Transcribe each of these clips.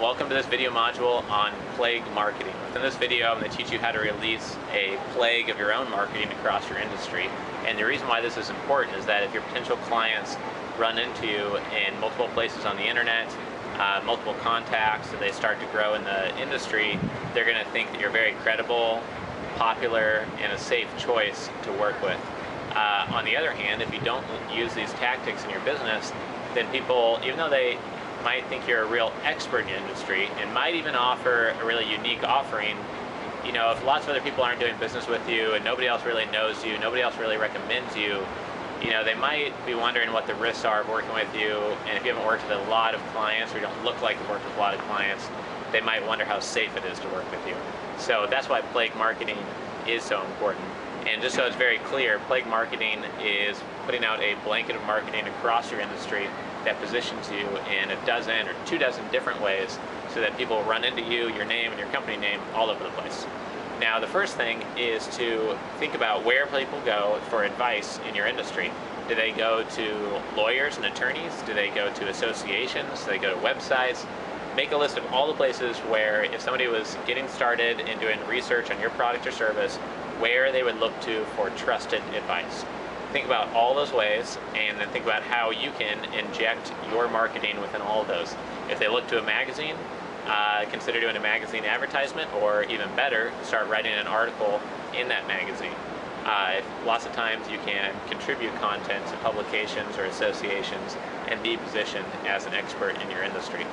Welcome to this video module on plague marketing. Within this video, I'm going to teach you how to release a plague of your own marketing across your industry. And the reason why this is important is that if your potential clients run into you in multiple places on the internet, multiple contacts, and they start to grow in the industry, they're going to think that you're very credible, popular, and a safe choice to work with. On the other hand, if you don't use these tactics in your business, then people, even though they might think you're a real expert in your industry and might even offer a really unique offering, you know, if lots of other people aren't doing business with you and nobody else really knows you, nobody else really recommends you, you know, they might be wondering what the risks are of working with you. And if you haven't worked with a lot of clients or you don't look like you've worked with a lot of clients, they might wonder how safe it is to work with you. So that's why plague marketing is so important. And just so it's very clear, plague marketing is putting out a blanket of marketing across your industry that positions you in a dozen or 24 different ways so that people run into you, your name, and your company name all over the place. Now, the first thing is to think about where people go for advice in your industry. Do they go to lawyers and attorneys? Do they go to associations? Do they go to websites? Make a list of all the places where, if somebody was getting started and doing research on your product or service, where they would look to for trusted advice. Think about all those ways and then think about how you can inject your marketing within all of those. If they look to a magazine, consider doing a magazine advertisement, or even better, start writing an article in that magazine. Lots of times you can contribute content to publications or associations and be positioned as an expert in your industry.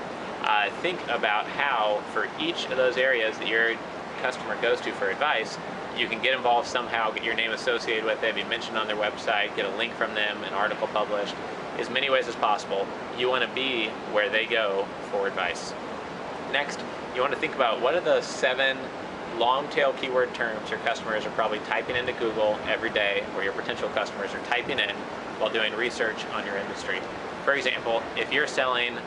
Think about how, for each of those areas that your customer goes to for advice, you can get involved somehow, get your name associated with it, be mentioned on their website, get a link from them, an article published, as many ways as possible. You want to be where they go for advice. Next, you want to think about what are the 7 long-tail keyword terms your customers are probably typing into Google every day, or your potential customers are typing in while doing research on your industry. For example, if you're selling,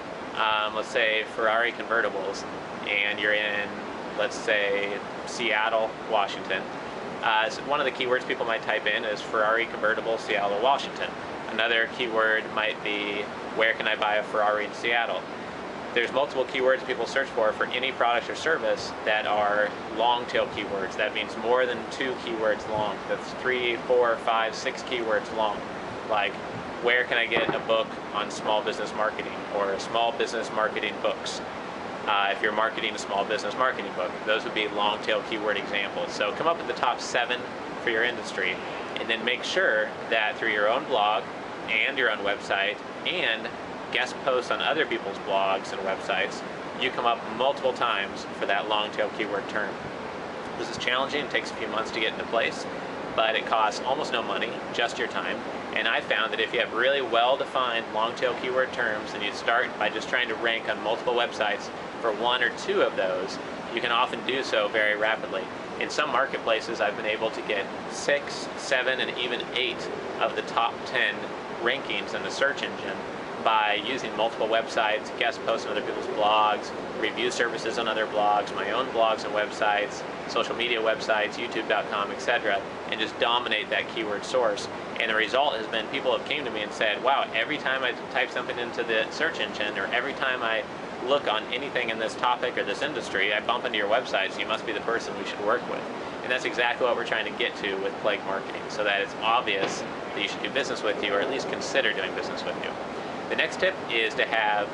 let's say, Ferrari convertibles, and you're in, let's say, Seattle, Washington. So one of the keywords people might type in is Ferrari convertible, Seattle, Washington. Another keyword might be, where can I buy a Ferrari in Seattle? There's multiple keywords people search for any product or service that are long tail keywords. That means more than 2 keywords long. That's 3, 4, 5, 6 keywords long. Like, where can I get a book on small business marketing, or small business marketing books? If you're marketing a small business marketing book, those would be long tail keyword examples. So come up with the top 7 for your industry, and then make sure that through your own blog and your own website and guest posts on other people's blogs and websites, you come up multiple times for that long tail keyword term. This is challenging. It takes a few months to get into place, but it costs almost no money, just your time. And I found that if you have really well-defined long-tail keyword terms and you start by just trying to rank on multiple websites for 1 or 2 of those, you can often do so very rapidly. In some marketplaces, I've been able to get 6, 7, and even 8 of the top 10 rankings in the search engine by using multiple websites, guest posts on other people's blogs, review services on other blogs, my own blogs and websites, social media websites, youtube.com, etc., and just dominate that keyword source. And the result has been people have came to me and said, wow, every time I type something into the search engine, or every time I look on anything in this topic or this industry, I bump into your website, so you must be the person we should work with. And that's exactly what we're trying to get to with plague marketing, so that it's obvious that you should do business with you, or at least consider doing business with you. The next tip is to have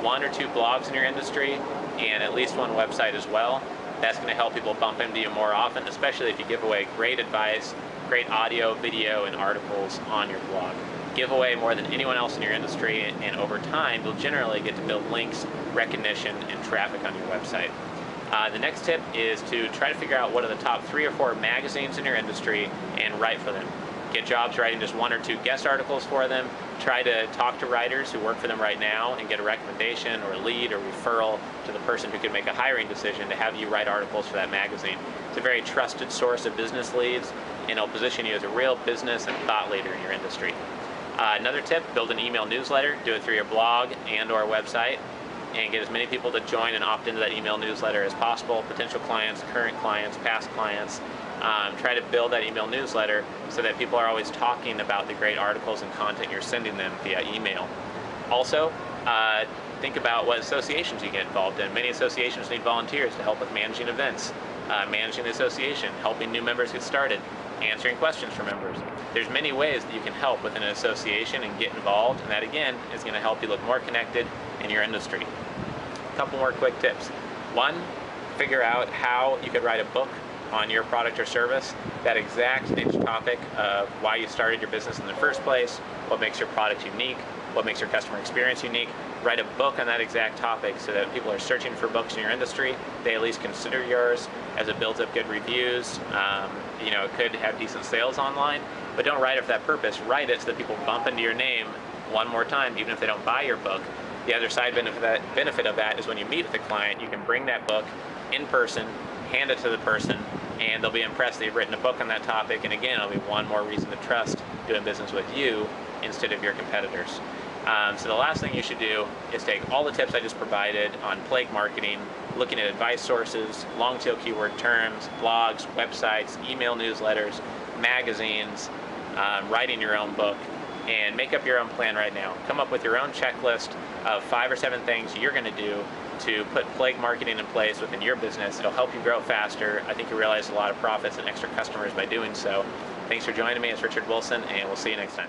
1 or 2 blogs in your industry and at least 1 website as well. That's going to help people bump into you more often, especially if you give away great advice, great audio, video, and articles on your blog. Give away more than anyone else in your industry, and over time, you'll generally get to build links, recognition, and traffic on your website. The next tip is to try to figure out what are the top 3 or 4 magazines in your industry and write for them. Get jobs writing just 1 or 2 guest articles for them. Try to talk to writers who work for them right now and get a recommendation or a lead or referral to the person who can make a hiring decision to have you write articles for that magazine. It's a very trusted source of business leads, and it'll position you as a real business and thought leader in your industry. Another tip, build an email newsletter. Do it through your blog and or website, and get as many people to join and opt into that email newsletter as possible, potential clients, current clients, past clients. Try to build that email newsletter so that people are always talking about the great articles and content you're sending them via email. Also, think about what associations you get involved in. Many associations need volunteers to help with managing events, managing the association, helping new members get started, answering questions for members. There's many ways that you can help within an association and get involved, and that again is going to help you look more connected in your industry. A couple more quick tips. One, figure out how you could write a book on your product or service, that exact niche topic of why you started your business in the first place, what makes your product unique, what makes your customer experience unique. Write a book on that exact topic so that people are searching for books in your industry, they at least consider yours, as it builds up good reviews. It could have decent sales online, but don't write it for that purpose. Write it so that people bump into your name one more time, even if they don't buy your book. The other side benefit of that is when you meet with a client, you can bring that book in person, hand it to the person, and they'll be impressed that you've written a book on that topic, and again, it'll be one more reason to trust doing business with you instead of your competitors. So the last thing you should do is take all the tips I just provided on plague marketing, looking at advice sources, long tail keyword terms, blogs, websites, email newsletters, magazines, writing your own book, and make up your own plan right now. Come up with your own checklist of 5 or 7 things you're going to do to put plague marketing in place within your business. It'll help you grow faster. I think you realize a lot of profits and extra customers by doing so. Thanks for joining me. It's Richard Wilson, and we'll see you next time.